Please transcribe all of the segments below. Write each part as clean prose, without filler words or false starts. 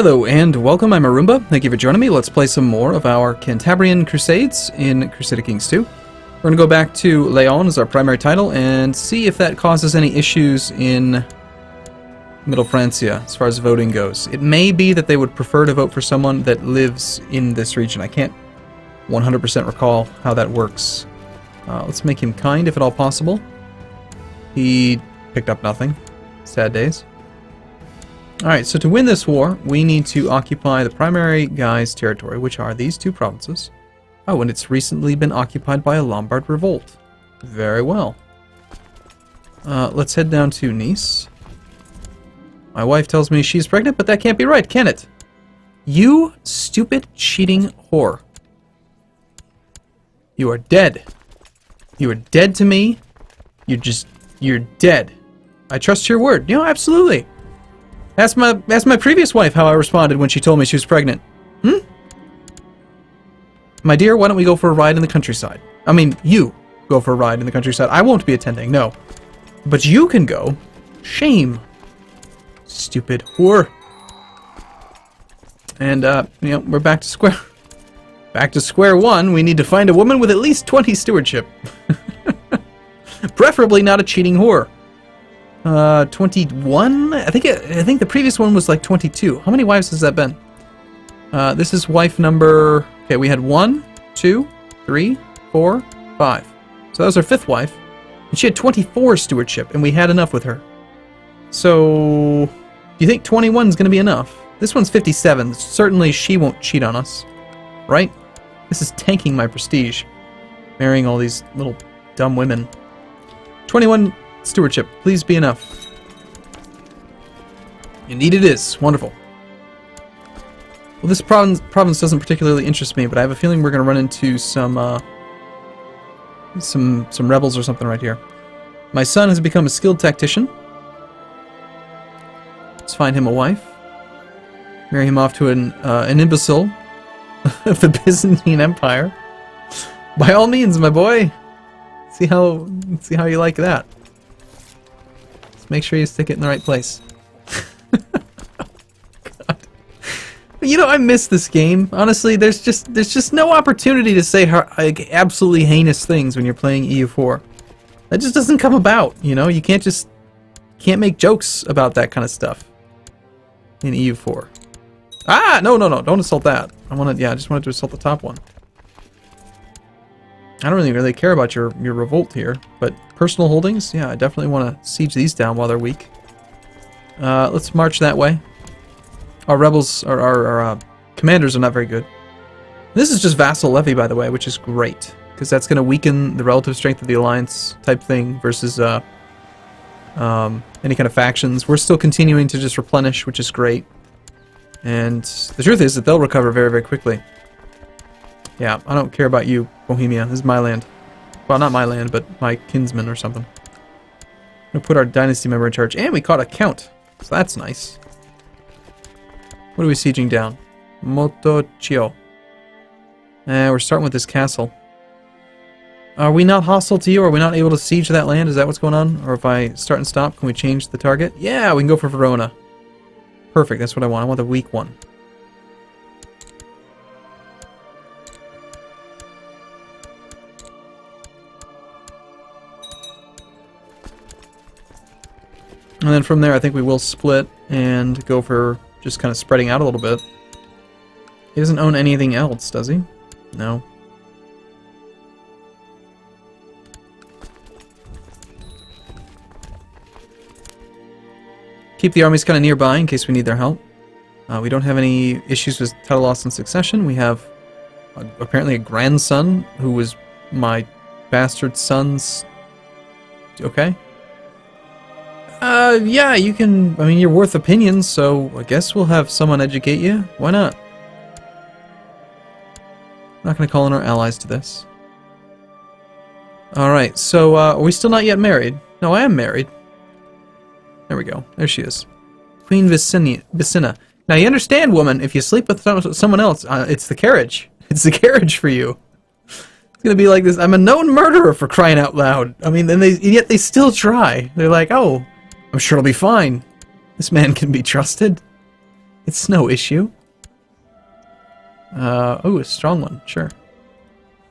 Hello and welcome, I'm Arumba. Thank you for joining me. Let's play some more of our Cantabrian Crusades in Crusader Kings 2. We're going to go back to Leon as our primary title and see if that causes any issues in Middle Francia as far as voting goes. It may be that they would prefer to vote for someone that lives in this region. I can't 100% recall how that works. Let's make him kind if at all possible. He picked up nothing. Sad days. Alright, so to win this war, we need to occupy the primary guy's territory, which are these two provinces. Oh, and it's recently been occupied by a Lombard revolt. Very well. Let's head down to Nice. My wife tells me she's pregnant, but that can't be right, can it? You stupid, cheating whore. You are dead. You are dead to me. You're dead. I trust your word. You know, absolutely. Ask my previous wife how I responded when she told me she was pregnant. My dear, why don't we go for a ride in the countryside? I mean, you go for a ride in the countryside. I won't be attending, no. But you can go. Shame. Stupid whore. And, you know, we're back to square one. We need to find a woman with at least 20 stewardship. Preferably not a cheating whore. 21? I think the previous one was like 22. How many wives has that been? This is wife number... Okay, we had 1, 2, 3, 4, 5. So that was our fifth wife. And she had 24 stewardship, and we had enough with her. So... do you think 21 is going to be enough? This one's 57. Certainly she won't cheat on us. Right? This is tanking my prestige. Marrying all these little dumb women. 21... stewardship, please be enough. Indeed it is. Wonderful. Well, this province doesn't particularly interest me, but I have a feeling we're going to run into some rebels or something right here. My son has become a skilled tactician. Let's find him a wife. Marry him off to an imbecile of the Byzantine Empire. By all means, my boy. See how you like that. Make sure you stick it in the right place. God. You know, I miss this game. Honestly, there's just no opportunity to say like, absolutely heinous things when you're playing EU4. That just doesn't come about, you know? You can't make jokes about that kind of stuff in EU4. Ah, no, don't assault that. I just wanted to assault the top one. I don't really care about your revolt here, but personal holdings, yeah, I definitely want to siege these down while they're weak. Let's march that way. Our rebels, our commanders are not very good. This is just vassal levy, by the way, which is great, because that's going to weaken the relative strength of the alliance type thing versus any kind of factions. We're still continuing to just replenish, which is great. And the truth is that they'll recover very, very quickly. Yeah, I don't care about you, Bohemia. This is my land. Well, not my land, but my kinsman or something. I'm going to put our dynasty member in charge. And we caught a count. So that's nice. What are we sieging down? Motocchio. We're starting with this castle. Are we not hostile to you? Are we not able to siege that land? Is that what's going on? Or if I start and stop, can we change the target? Yeah, we can go for Verona. Perfect, that's what I want. I want the weak one. And then from there, I think we will split and go for just kind of spreading out a little bit. He doesn't own anything else, does he? No. Keep the armies kind of nearby in case we need their help. We don't have any issues with title loss and succession. We have apparently a grandson who was my bastard son's... Okay. Yeah, you can... I mean, you're worth opinions, so I guess we'll have someone educate you. Why not? I'm not going to call in our allies to this. Alright, so, are we still not yet married? No, I am married. There we go. There she is. Queen Vicina. Now, you understand, woman, if you sleep with someone else, it's the carriage. It's the carriage for you. It's going to be like this. I'm a known murderer, for crying out loud. I mean, and yet they still try. They're like, oh... I'm sure it'll be fine. This man can be trusted. It's no issue. Oh, a strong one. Sure.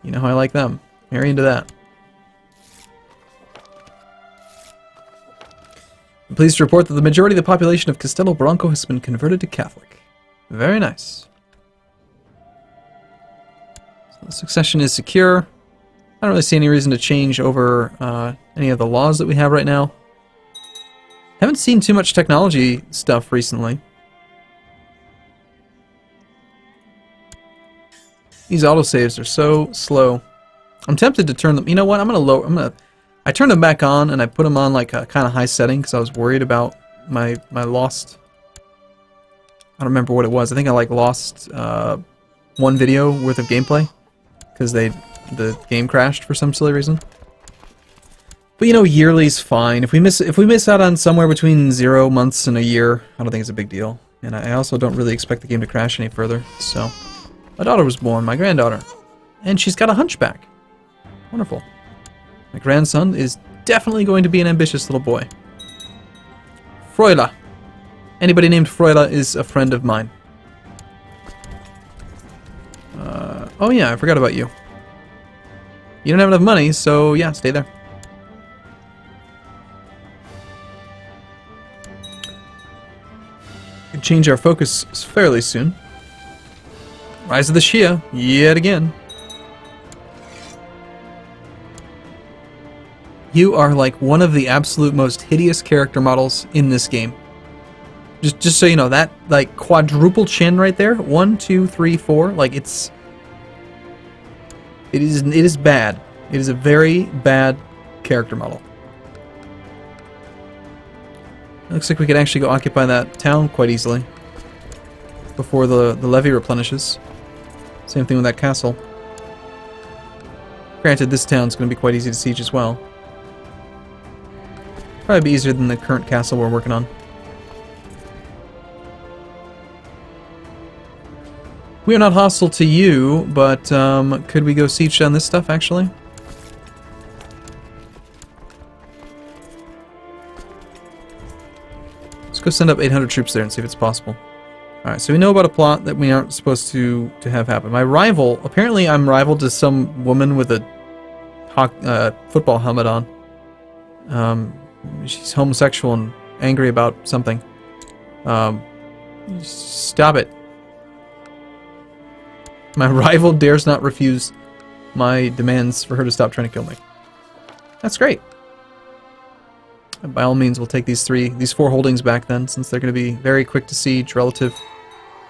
You know how I like them. Marry into that. I'm pleased to report that the majority of the population of Castelo Branco has been converted to Catholic. Very nice. So the succession is secure. I don't really see any reason to change over any of the laws that we have right now. Haven't seen too much technology stuff recently. These autosaves are so slow. I'm tempted to turn them. You know what? I turned them back on and I put them on like a kind of high setting because I was worried about my lost. I don't remember what it was. I think I like lost one video worth of gameplay because the game crashed for some silly reason. But you know, yearly's fine. If we miss out on somewhere between 0 months and a year, I don't think it's a big deal. And I also don't really expect the game to crash any further. So, my daughter was born, my granddaughter, and she's got a hunchback. Wonderful. My grandson is definitely going to be an ambitious little boy. Froila. Anybody named Froila is a friend of mine. Oh yeah, I forgot about you. You don't have enough money, so yeah, stay there. We can change our focus fairly soon. Rise of the Shia, yet again. You are like one of the absolute most hideous character models in this game. Just so you know, that like quadruple chin right there, 1, 2, 3, 4, like it is bad. It is a very bad character model. Looks like we could actually go occupy that town quite easily before the levy replenishes. Same thing with that castle. Granted, this town's going to be quite easy to siege as well. Probably be easier than the current castle we're working on. We are not hostile to you, but could we go siege down this stuff, actually? Let's go send up 800 troops there and see if it's possible. Alright, so we know about a plot that we aren't supposed to have happen. My rival, apparently I'm rival to some woman with a football helmet on. She's homosexual and angry about something. Stop it. My rival dares not refuse my demands for her to stop trying to kill me. That's great. And by all means, we'll take these 4 holdings back then, since they're going to be very quick to siege relative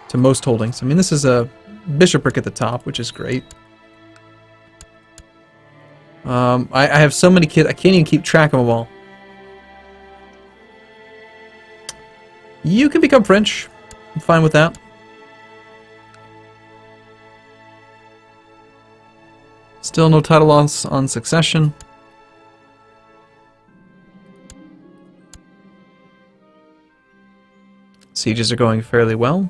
to most holdings. I mean, this is a bishopric at the top, which is great. I have so many kids, I can't even keep track of them all. You can become French. I'm fine with that. Still no title loss on succession. Sieges are going fairly well.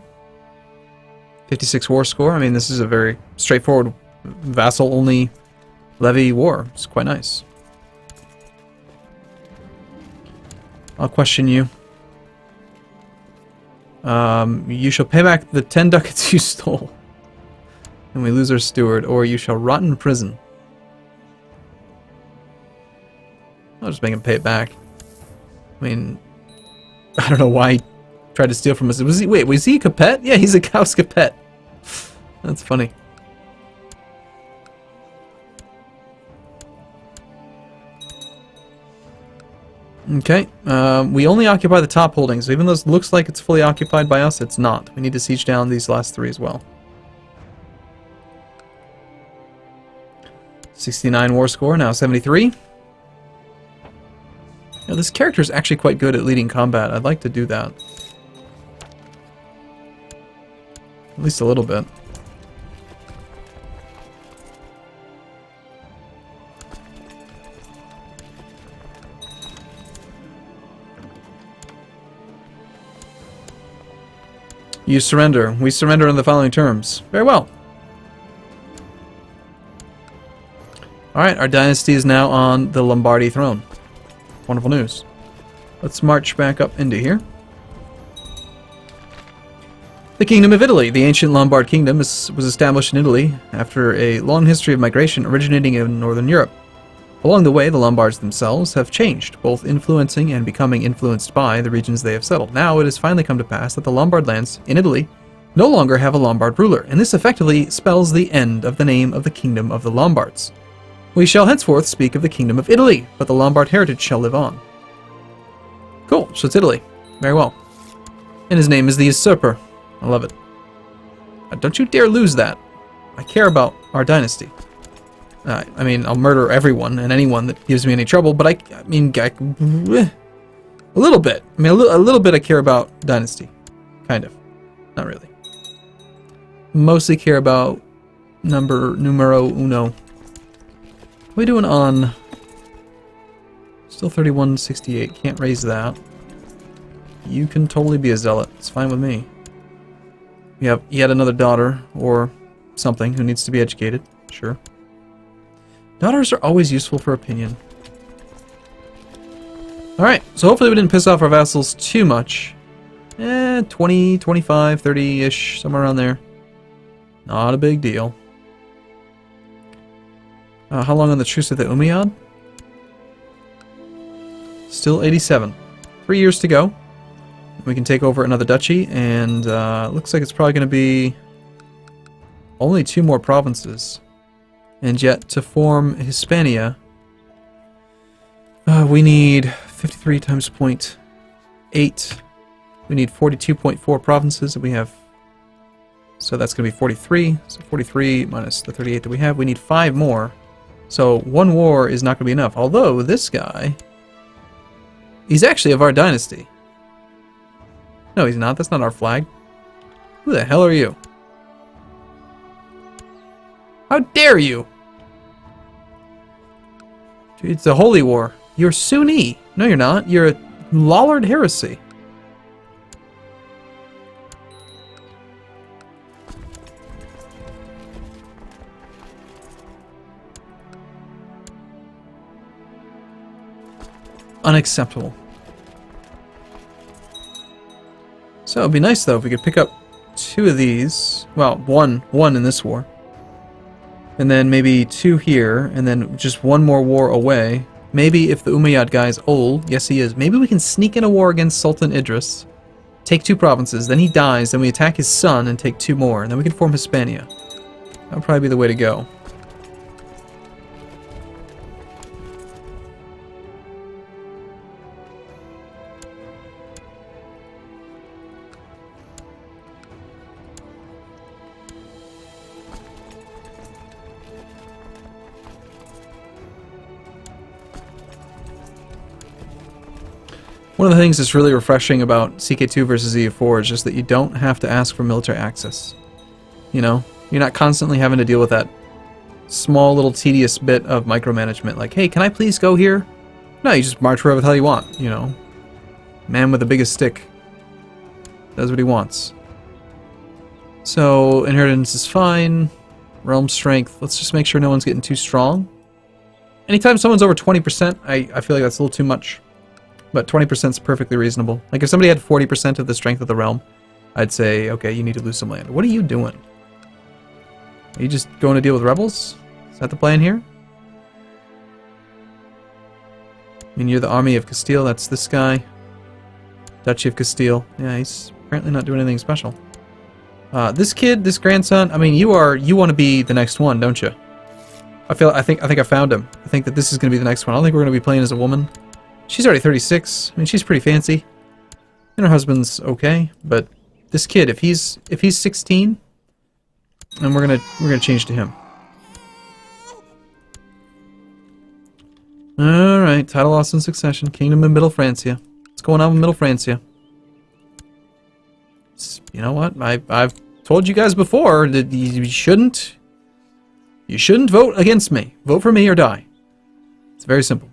56 war score. I mean, this is a very straightforward vassal-only levy war. It's quite nice. I'll question you. You shall pay back the 10 ducats you stole, and we lose our steward, or you shall rot in prison. I'll just make him pay it back. I mean, I don't know why he tried to steal from us. Was he a Capet? Yeah, he's a House Capet. That's funny. Okay, we only occupy the top holdings. So even though it looks like it's fully occupied by us, it's not. We need to siege down these last 3 as well. 69 war score, now 73. Now, this character is actually quite good at leading combat. I'd like to do that. At least a little bit. You surrender. We surrender on the following terms. Very well. Alright, our dynasty is now on the Lombardy throne. Wonderful news. Let's march back up into here. The Kingdom of Italy. The ancient Lombard kingdom was established in Italy after a long history of migration originating in northern Europe. Along the way, the Lombards themselves have changed, both influencing and becoming influenced by the regions they have settled. Now it has finally come to pass that the Lombard lands in Italy no longer have a Lombard ruler, and this effectively spells the end of the name of the Kingdom of the Lombards. We shall henceforth speak of the Kingdom of Italy, but the Lombard heritage shall live on. Cool, so it's Italy. Very well. And his name is the Usurper. I love it. Don't you dare lose that. I care about our dynasty. I mean, I'll murder everyone and anyone that gives me any trouble, but a little bit. I mean, a little bit I care about dynasty. Kind of. Not really. Mostly care about numero uno. What are we doing on... Still 3168. Can't raise that. You can totally be a zealot. It's fine with me. We have yet another daughter, or something, who needs to be educated. Sure. Daughters are always useful for opinion. Alright, so hopefully we didn't piss off our vassals too much. 20, 25, 30-ish, somewhere around there. Not a big deal. How long on the truce with the Umayyad? Still 87. 3 years to go. We can take over another duchy, and looks like it's probably going to be only 2 more provinces. And yet, to form Hispania, we need 53 times 0.8. We need 42.4 provinces that we have. So that's going to be 43. So 43 minus the 38 that we have. We need 5 more. So 1 war is not going to be enough. Although, this guy... He's actually of our dynasty. No, he's not. That's not our flag. Who the hell are you? How dare you? Dude, it's a holy war. You're Sunni. No, you're not. You're a Lollard heresy. Unacceptable. So it'd be nice though if we could pick up 2 of these. Well, one in this war. And then maybe 2 here, and then just 1 more war away. Maybe if the Umayyad guy is old, yes he is, maybe we can sneak in a war against Sultan Idris, take 2 provinces, then he dies, then we attack his son and take 2 more, and then we can form Hispania. That would probably be the way to go. One of the things that's really refreshing about CK2 versus EU4 is just that you don't have to ask for military access. You know? You're not constantly having to deal with that small little tedious bit of micromanagement. Like, hey, can I please go here? No, you just march wherever the hell you want, you know? Man with the biggest stick does what he wants. So, inheritance is fine. Realm strength. Let's just make sure no one's getting too strong. Anytime someone's over 20%, I feel like that's a little too much. But 20% is perfectly reasonable. Like, if somebody had 40% of the strength of the realm, I'd say, okay, you need to lose some land. What are you doing? Are you just going to deal with rebels? Is that the plan here? I mean, you're the army of Castile. That's this guy. Duchy of Castile. Yeah, he's apparently not doing anything special. This kid, this grandson, I mean, you want to be the next one, don't you? I think I found him. I think that this is going to be the next one. I don't think we're going to be playing as a woman. She's already 36. I mean, she's pretty fancy. And her husband's okay, but this kid, if he's 16, and we're gonna change to him. All right, title loss in succession, Kingdom of Middle Francia. What's going on with Middle Francia? You know what? I've told you guys before that you shouldn't vote against me. Vote for me or die. It's very simple.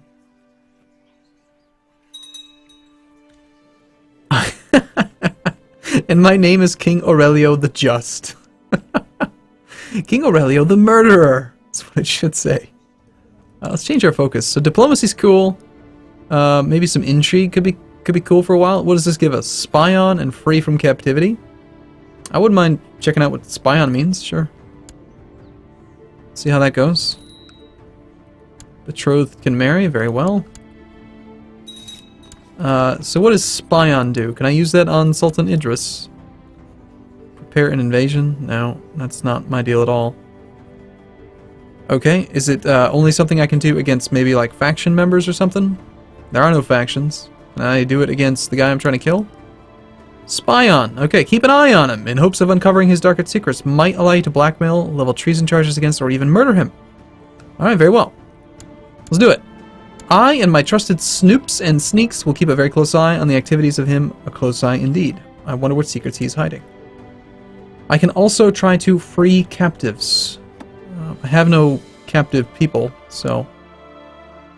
And my name is King Aurelio the Just. King Aurelio the Murderer. That's what it should say. Let's change our focus. So diplomacy's cool. Maybe some intrigue could be cool for a while. What does this give us? Spy on and free from captivity. I wouldn't mind checking out what spy on means, sure. See how that goes. Betrothed can marry, very well. So what does spy on do? Can I use that on Sultan Idris? Prepare an invasion? No, that's not my deal at all. Okay, is it only something I can do against maybe like faction members or something? There are no factions. Can I do it against the guy I'm trying to kill? Spy on. Okay, keep an eye on him in hopes of uncovering his darkest secrets. Might allow you to blackmail, level treason charges against, or even murder him. Alright, very well. Let's do it. I and my trusted snoops and sneaks will keep a very close eye on the activities of him. A close eye indeed. I wonder what secrets he's hiding. I can also try to free captives. I have no captive people, so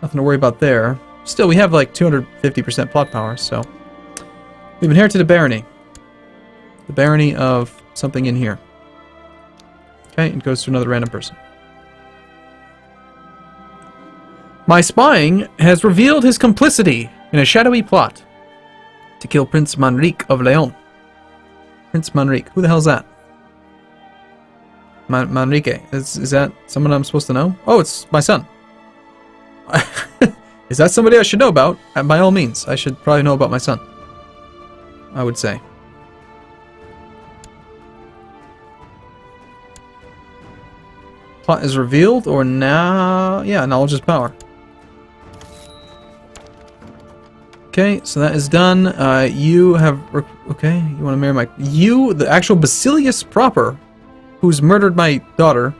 nothing to worry about there. Still, we have like 250% plot power, so... We've inherited a barony. The barony of something in here. Okay, it goes to another random person. My spying has revealed his complicity in a shadowy plot to kill Prince Manrique of Leon. Prince Manrique. Who the hell's that? Manrique. Is that someone I'm supposed to know? Oh, it's my son. Is that somebody I should know about? By all means, I should probably know about my son. I would say. Plot is revealed, or now... Yeah, knowledge is power. Okay, so that is done. You have... Okay, you want to marry my... You, the actual Basilius proper, who's murdered my daughter,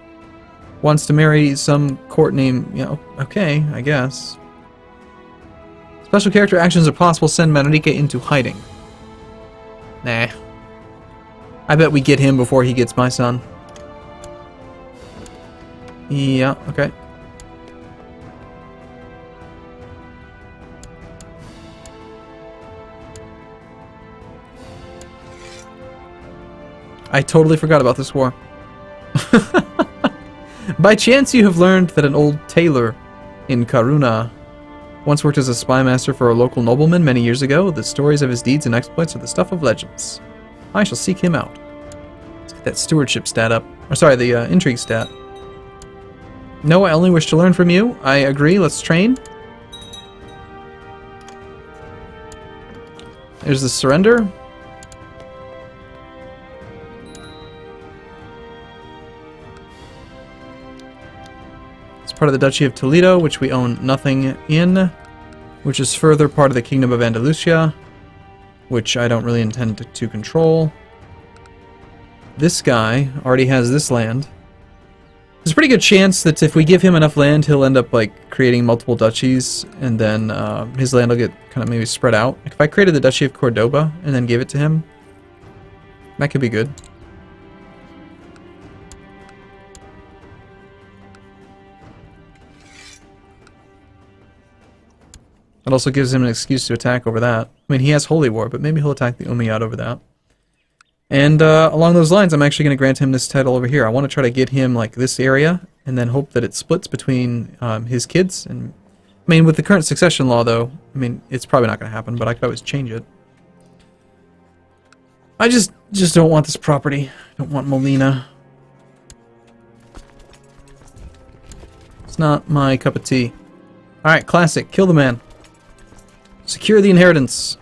wants to marry some court name... You know, okay, I guess. Special character actions are possible. Send Manrique into hiding. Nah. I bet we get him before he gets my son. Yeah, okay. I totally forgot about this war. By chance you have learned that an old tailor in Karuna once worked as a spy master for a local nobleman many years ago. The stories of his deeds and exploits are the stuff of legends. I shall seek him out. Let's get that stewardship stat up. Or sorry, the intrigue stat. No, I only wish to learn from you. I agree, let's train. There's the surrender. Part of the Duchy of Toledo, which we own nothing in, which is further part of the Kingdom of Andalusia, which I don't really intend to control. This guy already has this land. There's a pretty good chance that if we give him enough land, he'll end up like creating multiple duchies, and then his land will get kind of maybe spread out. Like if I created the Duchy of Cordoba and then gave it to him, that could be good. It also gives him an excuse to attack over that. I mean, he has Holy War, but maybe he'll attack the Umayyad over that. And along those lines, I'm actually going to grant him this title over here. I want to try to get him like this area, and then hope that it splits between his kids. And I mean, with the current succession law, though, I mean, it's probably not going to happen, but I could always change it. I just don't want this property. I don't want Molina. It's not my cup of tea. All right, classic. Kill the man. Secure the inheritance.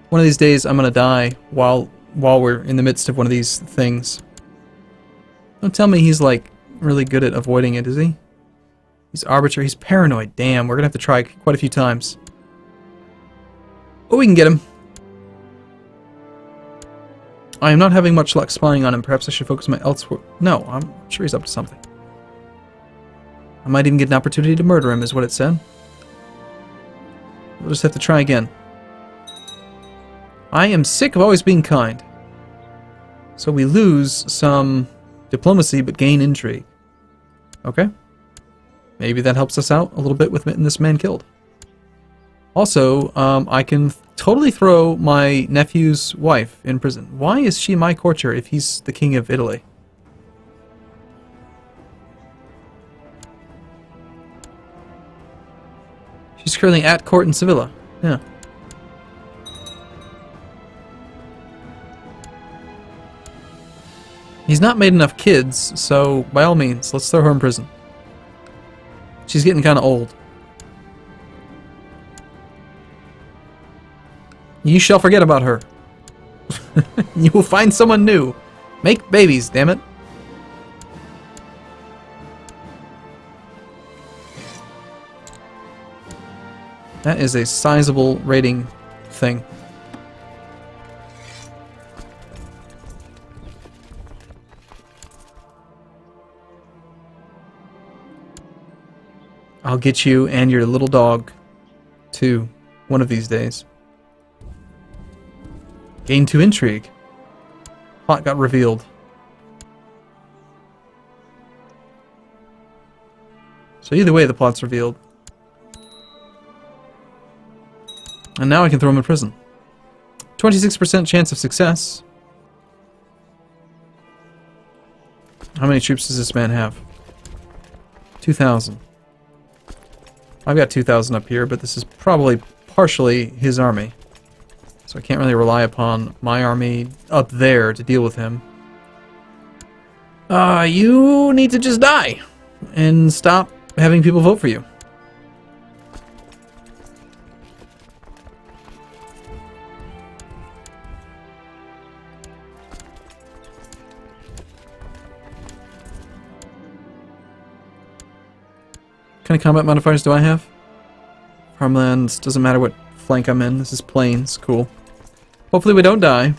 One of these days, I'm gonna die while we're in the midst of one of these things. Don't tell me he's like really good at avoiding it, is he? He's arbitrary. He's paranoid. Damn, we're gonna have to try quite a few times. Oh, we can get him. I am not having much luck spying on him. Perhaps I should focus my elsewhere. No, I'm sure he's up to something. I might even get an opportunity to murder him, is what it said. We'll just have to try again. I am sick of always being kind. So we lose some diplomacy, but gain intrigue. Okay. Maybe that helps us out a little bit with getting this man killed. Also, I can totally throw my nephew's wife in prison. Why is she my courtier if he's the king of Italy? She's currently at court in Sevilla. Yeah. He's not made enough kids, so by all means, let's throw her in prison. She's getting kind of old. You shall forget about her. You will find someone new. Make babies, damn it. That is a sizable rating thing. I'll get you and your little dog, too, one of these days. Gain 2 intrigue. Plot got revealed. So either way, the plot's revealed. And now I can throw him in prison. 26% chance of success. How many troops does this man have? 2,000. I've got 2,000 up here, but this is probably partially his army. So I can't really rely upon my army up there to deal with him. You need to just die and stop having people vote for you. What kind of combat modifiers do I have? Farmlands, doesn't matter what flank I'm in. This is plains, cool. Hopefully we don't die.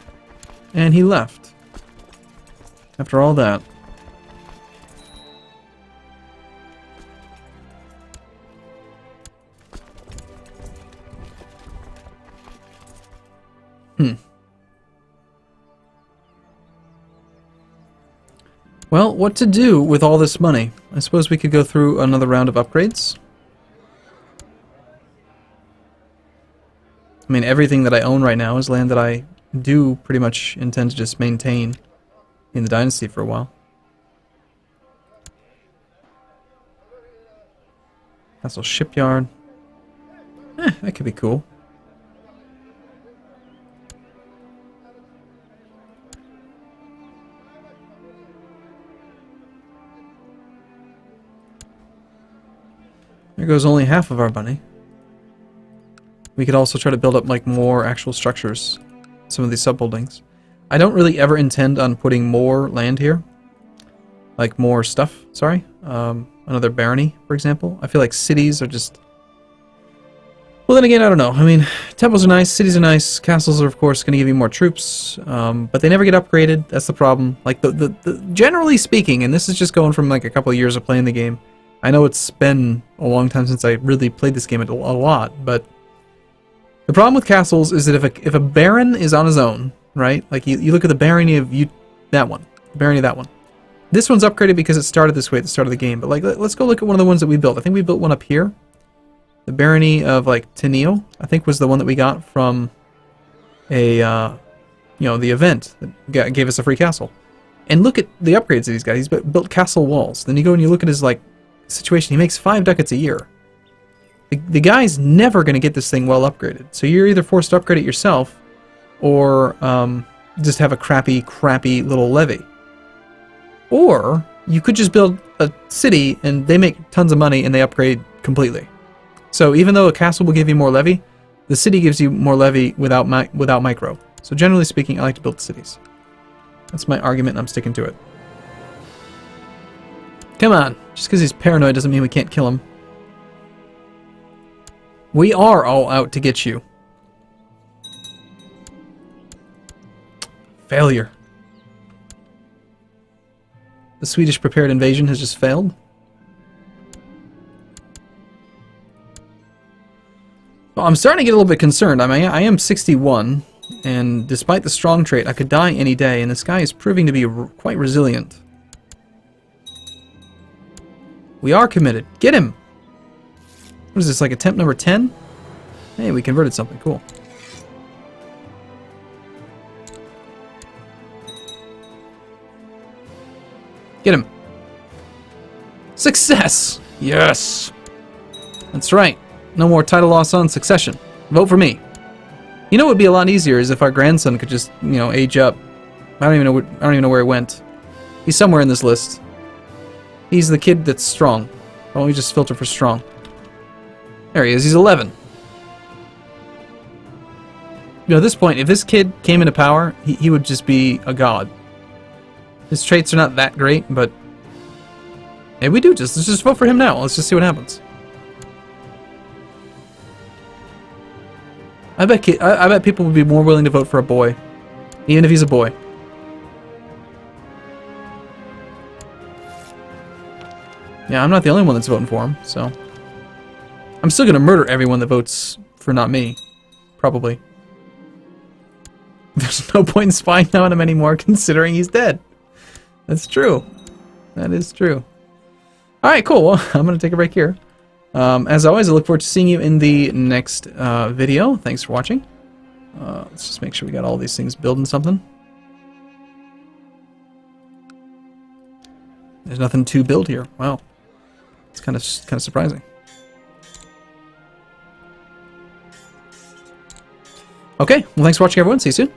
And he left. After all that. Well, what to do with all this money? I suppose we could go through another round of upgrades. I mean, everything that I own right now is land that I do pretty much intend to just maintain in the Dynasty for a while. Castle Shipyard. That could be cool. There goes only half of our money. We could also try to build up like more actual structures, some of these sub-buildings. I don't really ever intend on putting more land here. Like more stuff, sorry. Another barony, for example. I feel like cities are just... Well, then again, I don't know. I mean, temples are nice, cities are nice, castles are, of course, going to give you more troops, but they never get upgraded. That's the problem. Like, generally speaking, and this is just going from like a couple of years of playing the game. I know it's been a long time since I really played this game a lot, but the problem with castles is that if a baron is on his own, right? Like you look at the barony of that one, the barony of that one. This one's upgraded because it started this way at the start of the game. But like, let's go look at one of the ones that we built. I think we built one up here. The barony of like Teneo, I think, was the one that we got from a the event that gave us a free castle. And look at the upgrades of these guys. He's built castle walls. Then you go and you look at his like situation. He makes 5 ducats a year. The guy's never going to get this thing well upgraded. So you're either forced to upgrade it yourself, or just have a crappy little levy. Or you could just build a city and they make tons of money and they upgrade completely. So even though a castle will give you more levy, the city gives you more levy without micro. So generally speaking, I like to build cities. That's my argument and I'm sticking to it. Come on. Just because he's paranoid doesn't mean we can't kill him. We are all out to get you. Failure. The Swedish prepared invasion has just failed. Well, I'm starting to get a little bit concerned. I mean, I am 61, and despite the strong trait, I could die any day, and this guy is proving to be quite resilient. We are committed. Get him! What is this, like attempt number 10? Hey, we converted something. Cool. Get him. Success! Yes! That's right. No more title loss on succession. Vote for me. You know what would be a lot easier is if our grandson could just, age up. I don't even know where he went. He's somewhere in this list. He's the kid that's strong. Why don't we just filter for strong? There he is. He's 11. You know, at this point, if this kid came into power, he would just be a god. His traits are not that great, but maybe we do let's just vote for him now. Let's just see what happens. I bet people would be more willing to vote for a boy, even if he's a boy. Yeah, I'm not the only one that's voting for him, so I'm still gonna murder everyone that votes for not me, probably. There's no point in spying on him anymore, considering he's dead. That's true. That is true. Alright, cool. Well, I'm going to take a break here. As always, I look forward to seeing you in the next video. Thanks for watching. Let's just make sure we got all these things building something. There's nothing to build here. Wow. It's kind of surprising. Okay, well, thanks for watching, everyone. See you soon.